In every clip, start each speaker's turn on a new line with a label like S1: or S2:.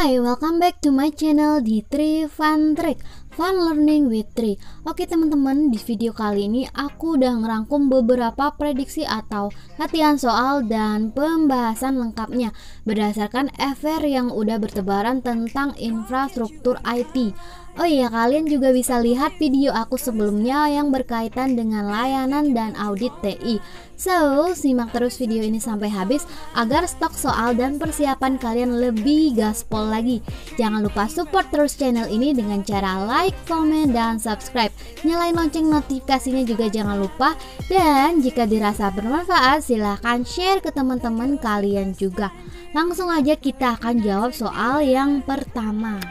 S1: Hai, welcome back to my channel di Tri Fun Trick, Fun Learning with Tri. Oke teman-teman, di video kali ini aku udah ngerangkum beberapa prediksi atau latihan soal dan pembahasan lengkapnya berdasarkan FR yang udah bertebaran tentang infrastruktur IT. Oh iya, kalian juga bisa lihat video aku sebelumnya yang berkaitan dengan layanan dan audit TI. So, simak terus video ini sampai habis agar stok soal dan persiapan kalian lebih gaspol lagi. Jangan lupa support terus channel ini dengan cara like, komen, dan subscribe. Nyalain lonceng notifikasinya juga jangan lupa. Dan jika dirasa bermanfaat, silahkan share ke teman-teman kalian juga. Langsung aja kita akan jawab soal yang pertama.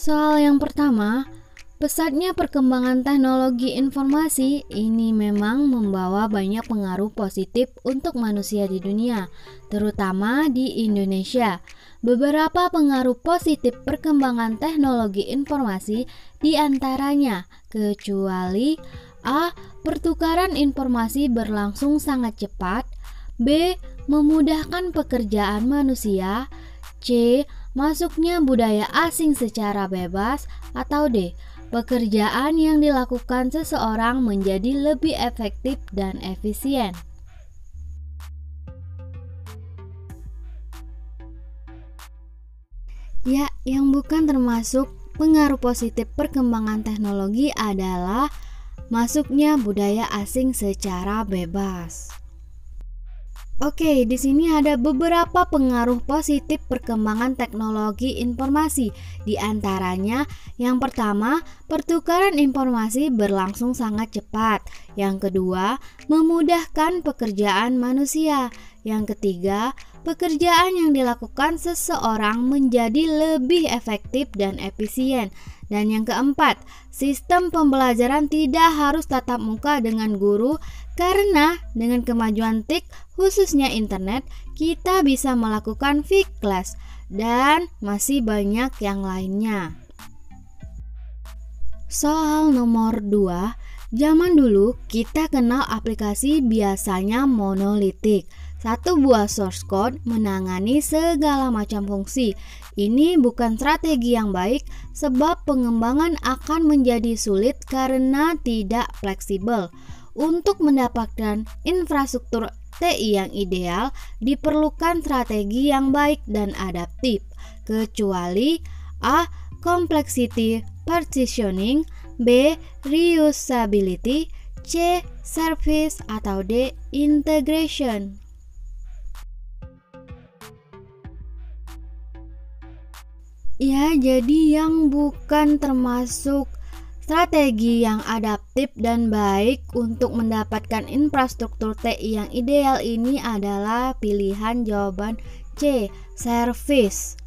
S1: Soal yang pertama, pesatnya perkembangan teknologi informasi ini memang membawa banyak pengaruh positif untuk manusia di dunia, terutama di Indonesia. Beberapa pengaruh positif perkembangan teknologi informasi diantaranya kecuali A. Pertukaran informasi berlangsung sangat cepat, B. Memudahkan pekerjaan manusia, C. Masuknya budaya asing secara bebas, atau D. Pekerjaan yang dilakukan seseorang menjadi lebih efektif dan efisien. Ya, yang bukan termasuk pengaruh positif perkembangan teknologi adalah masuknya budaya asing secara bebas. Oke, di sini ada beberapa pengaruh positif perkembangan teknologi informasi. Di antaranya, yang pertama, pertukaran informasi berlangsung sangat cepat. Yang kedua, memudahkan pekerjaan manusia. Yang ketiga, pekerjaan yang dilakukan seseorang menjadi lebih efektif dan efisien. Dan yang keempat, sistem pembelajaran tidak harus tatap muka dengan guru karena dengan kemajuan TIK khususnya internet, kita bisa melakukan fixed class dan masih banyak yang lainnya. Soal nomor 2, zaman dulu kita kenal aplikasi biasanya monolitik. Satu buah source code menangani segala macam fungsi. Ini bukan strategi yang baik sebab pengembangan akan menjadi sulit karena tidak fleksibel. Untuk mendapatkan infrastruktur TI yang ideal, diperlukan strategi yang baik dan adaptif, kecuali A. Complexity partitioning, B. Reusability, C. Service, atau D. Integration. Ya, jadi yang bukan termasuk strategi yang adaptif dan baik untuk mendapatkan infrastruktur TI yang ideal ini adalah pilihan jawaban C, service.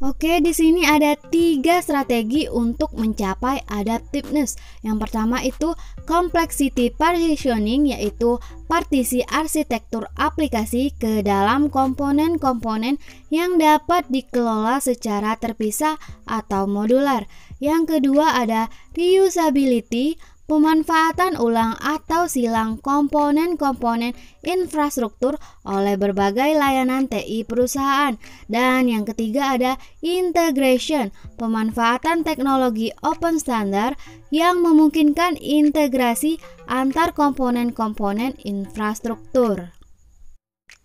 S1: Oke, di sini ada 3 strategi untuk mencapai adaptiveness. Yang pertama itu complexity partitioning, yaitu partisi arsitektur aplikasi ke dalam komponen-komponen yang dapat dikelola secara terpisah atau modular. Yang kedua ada reusability, pemanfaatan ulang atau silang komponen-komponen infrastruktur oleh berbagai layanan TI perusahaan. Dan yang ketiga ada integration, pemanfaatan teknologi open standard yang memungkinkan integrasi antar komponen-komponen infrastruktur.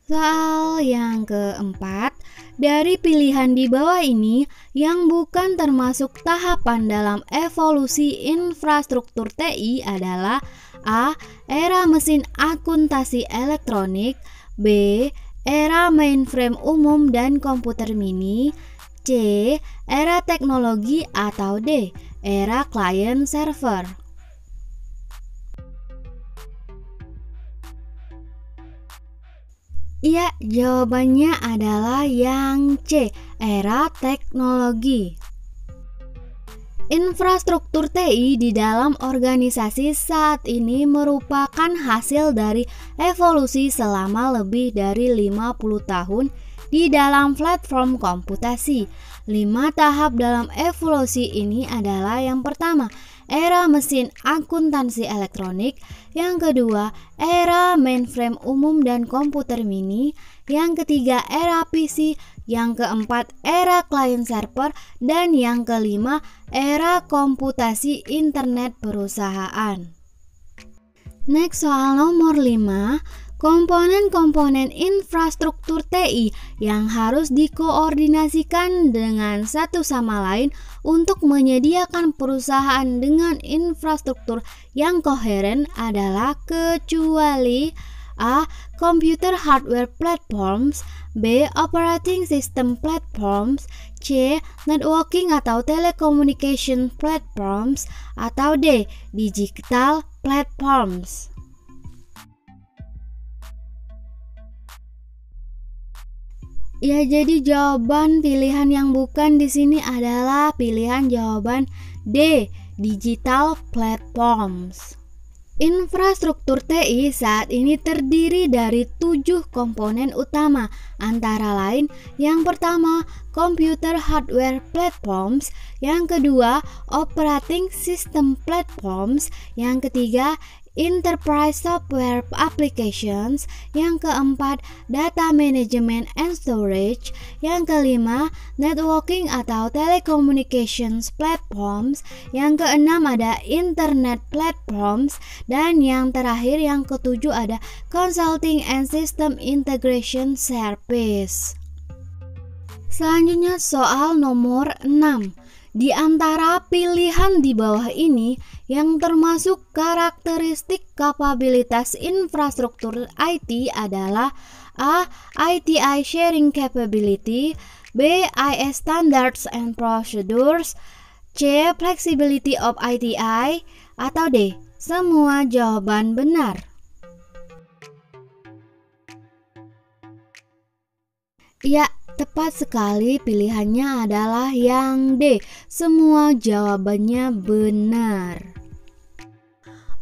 S1: Soal yang keempat, dari pilihan di bawah ini yang bukan termasuk tahapan dalam evolusi infrastruktur TI adalah A. Era mesin akuntansi elektronik, B. Era mainframe umum dan komputer mini, C. Era teknologi, atau D. Era client server. Iya, jawabannya adalah yang C, era teknologi. Infrastruktur TI di dalam organisasi saat ini merupakan hasil dari evolusi selama lebih dari 50 tahun di dalam platform komputasi. 5 tahap dalam evolusi ini adalah: yang pertama, era mesin akuntansi elektronik; yang kedua, era mainframe umum dan komputer mini; yang ketiga, era PC; yang keempat, era client server; dan yang kelima, era komputasi internet perusahaan. Next, soal nomor 5. Komponen-komponen infrastruktur TI yang harus dikoordinasikan dengan satu sama lain untuk menyediakan perusahaan dengan infrastruktur yang koheren adalah kecuali: A. Computer hardware platforms; B. Operating system platforms; C. Networking atau telecommunication platforms; atau D. Digital platforms. Ya, jadi jawaban pilihan yang bukan di sini adalah pilihan jawaban D, digital platforms. Infrastruktur TI saat ini terdiri dari 7 komponen utama, antara lain: yang pertama, computer hardware platforms; yang kedua, operating system platforms; yang ketiga, enterprise software applications; yang keempat, data management and storage; yang kelima, networking atau telecommunications platforms; yang keenam ada internet platforms; dan yang terakhir, yang ketujuh, ada consulting and system integration service. Selanjutnya soal nomor 6. Di antara pilihan di bawah ini yang termasuk karakteristik kapabilitas infrastruktur IT adalah: A. ITI sharing capability; B. IS standards and procedures; C. flexibility of ITI; atau D. Semua jawaban benar. Ya, tepat sekali, pilihannya adalah yang D. Semua jawabannya benar.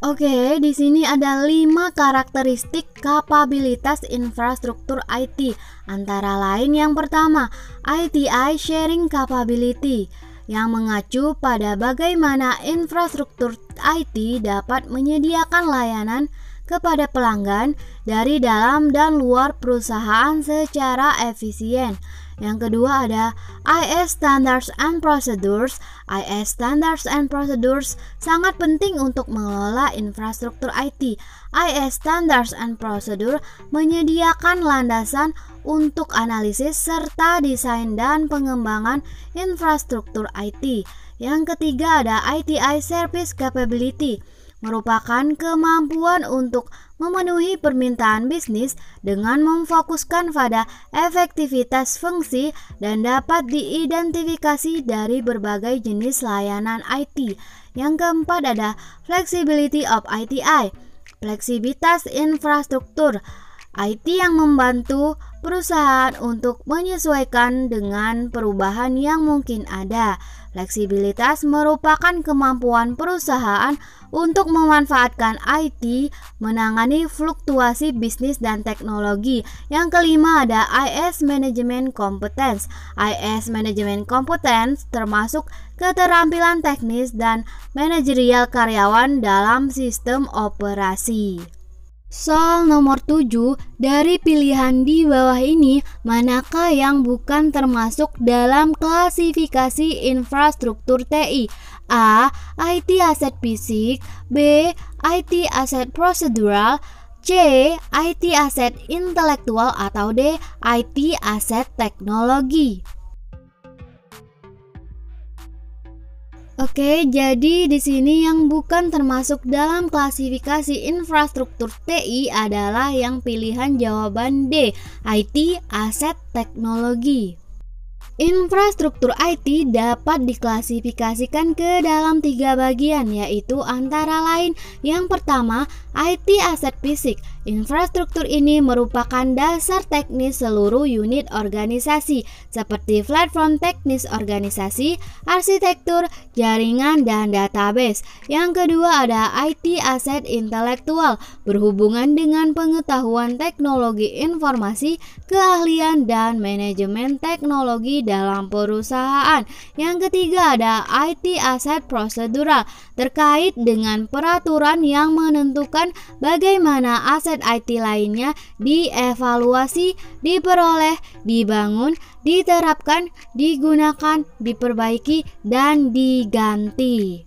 S1: Oke, di sini ada 5 karakteristik kapabilitas infrastruktur IT. Antara lain, yang pertama, ITI sharing capability, yang mengacu pada bagaimana infrastruktur IT dapat menyediakan layanan kepada pelanggan dari dalam dan luar perusahaan secara efisien. Yang kedua ada IS Standards and Procedures. IS Standards and Procedures sangat penting untuk mengelola infrastruktur IT. IS Standards and Procedure menyediakan landasan untuk analisis serta desain dan pengembangan infrastruktur IT. Yang ketiga ada ITI Service Capability, merupakan kemampuan untuk memenuhi permintaan bisnis dengan memfokuskan pada efektivitas fungsi dan dapat diidentifikasi dari berbagai jenis layanan IT. Yang keempat ada flexibility of ITI, fleksibilitas infrastruktur IT yang membantu perusahaan untuk menyesuaikan dengan perubahan yang mungkin ada. Fleksibilitas merupakan kemampuan perusahaan untuk memanfaatkan IT menangani fluktuasi bisnis dan teknologi. Yang kelima ada IS Management Competence. IS Management Competence termasuk keterampilan teknis dan manajerial karyawan dalam sistem operasi. Soal nomor 7, dari pilihan di bawah ini, manakah yang bukan termasuk dalam klasifikasi infrastruktur TI? A. IT aset fisik; B. IT aset prosedural; C. IT aset intelektual; atau D. IT aset teknologi. Oke, jadi di sini yang bukan termasuk dalam klasifikasi infrastruktur TI adalah yang pilihan jawaban D, IT aset teknologi. Infrastruktur IT dapat diklasifikasikan ke dalam 3 bagian, yaitu antara lain: yang pertama, IT aset fisik, Infrastruktur ini merupakan dasar teknis seluruh unit organisasi seperti platform teknis organisasi, arsitektur, jaringan, dan database. Yang kedua ada IT aset intelektual, berhubungan dengan pengetahuan teknologi informasi, keahlian, dan manajemen teknologi dalam perusahaan. Yang ketiga ada IT aset prosedural, terkait dengan peraturan yang menentukan bagaimana aset IT lainnya dievaluasi, diperoleh, dibangun, diterapkan, digunakan, diperbaiki, dan diganti.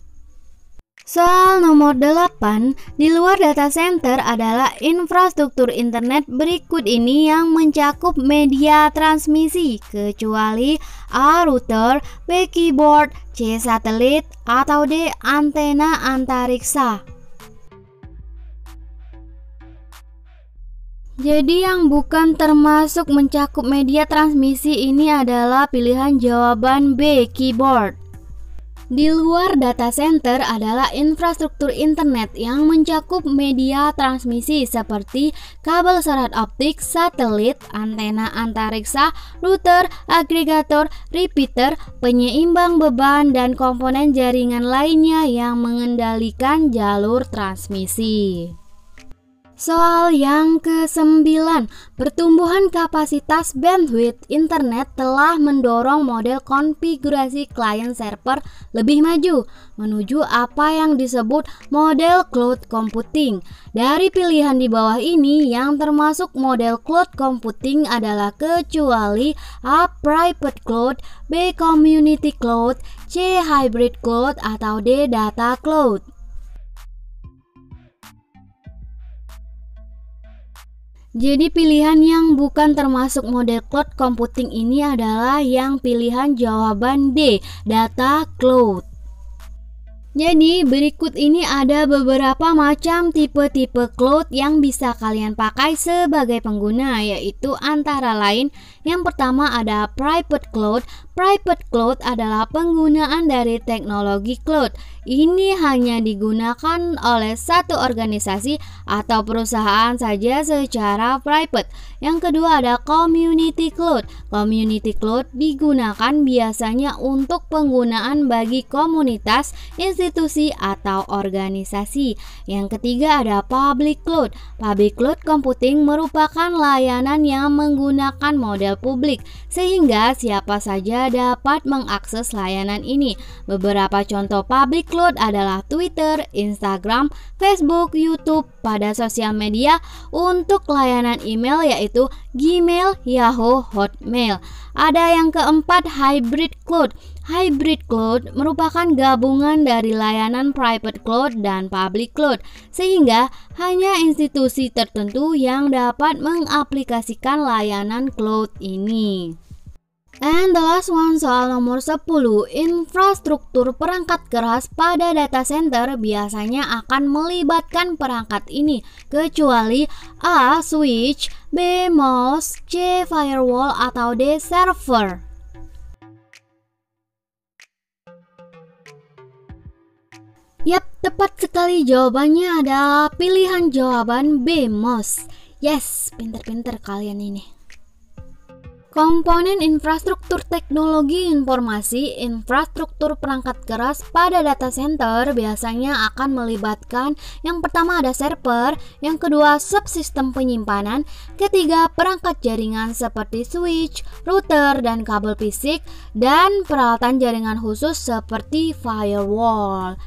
S1: Soal nomor 8, di luar data center adalah infrastruktur internet berikut ini yang mencakup media transmisi, kecuali A. router, B. keyboard, C. satelit, atau D. antena antariksa. Jadi yang bukan termasuk mencakup media transmisi ini adalah pilihan jawaban B, keyboard. Di luar data center adalah infrastruktur internet yang mencakup media transmisi seperti kabel serat optik, satelit, antena antariksa, router, agregator, repeater, penyeimbang beban, dan komponen jaringan lainnya yang mengendalikan jalur transmisi. Soal yang ke-9, pertumbuhan kapasitas bandwidth internet telah mendorong model konfigurasi client server lebih maju menuju apa yang disebut model cloud computing. Dari pilihan di bawah ini yang termasuk model cloud computing adalah kecuali A. private cloud, B. community cloud, C. hybrid cloud, atau D. data cloud. Jadi pilihan yang bukan termasuk model cloud computing ini adalah yang pilihan jawaban D, data cloud. Jadi berikut ini ada beberapa macam tipe-tipe cloud yang bisa kalian pakai sebagai pengguna, yaitu antara lain yang pertama ada private cloud. Private cloud adalah penggunaan dari teknologi cloud. Ini hanya digunakan oleh satu organisasi atau perusahaan saja secara private. Yang kedua ada community cloud. Community cloud digunakan biasanya untuk penggunaan bagi komunitas, institusi, atau organisasi. Yang ketiga ada public cloud. Public cloud computing merupakan layanan yang menggunakan model publik, sehingga siapa saja dapat mengakses layanan ini. Beberapa contoh public cloud adalah Twitter, Instagram, Facebook, YouTube. Pada sosial media untuk layanan email yaitu Gmail, Yahoo, Hotmail. Ada yang keempat hybrid cloud. Hybrid cloud merupakan gabungan dari layanan private cloud dan public cloud, sehingga hanya institusi tertentu yang dapat mengaplikasikan layanan cloud ini. And the last one, soal nomor 10, infrastruktur perangkat keras pada data center biasanya akan melibatkan perangkat ini, kecuali A. switch, B. mouse, C. firewall, atau D. server. Yap, tepat sekali, jawabannya adalah pilihan jawaban B, mouse. Yes, pinter-pinter kalian ini. Komponen infrastruktur teknologi informasi, infrastruktur perangkat keras pada data center biasanya akan melibatkan yang pertama ada server, yang kedua subsistem penyimpanan, ketiga perangkat jaringan seperti switch, router, dan kabel fisik, dan peralatan jaringan khusus seperti firewall.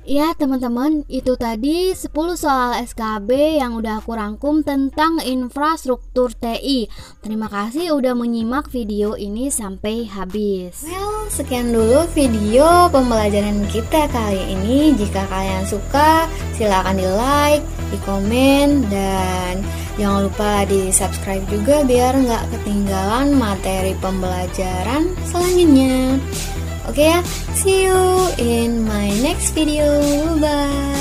S1: Ya teman-teman, itu tadi 10 soal SKB yang udah aku rangkum tentang infrastruktur TI. Terima kasih udah menyimak video ini sampai habis. Well, sekian dulu video pembelajaran kita kali ini. Jika kalian suka, silakan di like, di komen, dan jangan lupa di subscribe juga biar nggak ketinggalan materi pembelajaran selanjutnya. Oke ya, see you in my next video. Bye.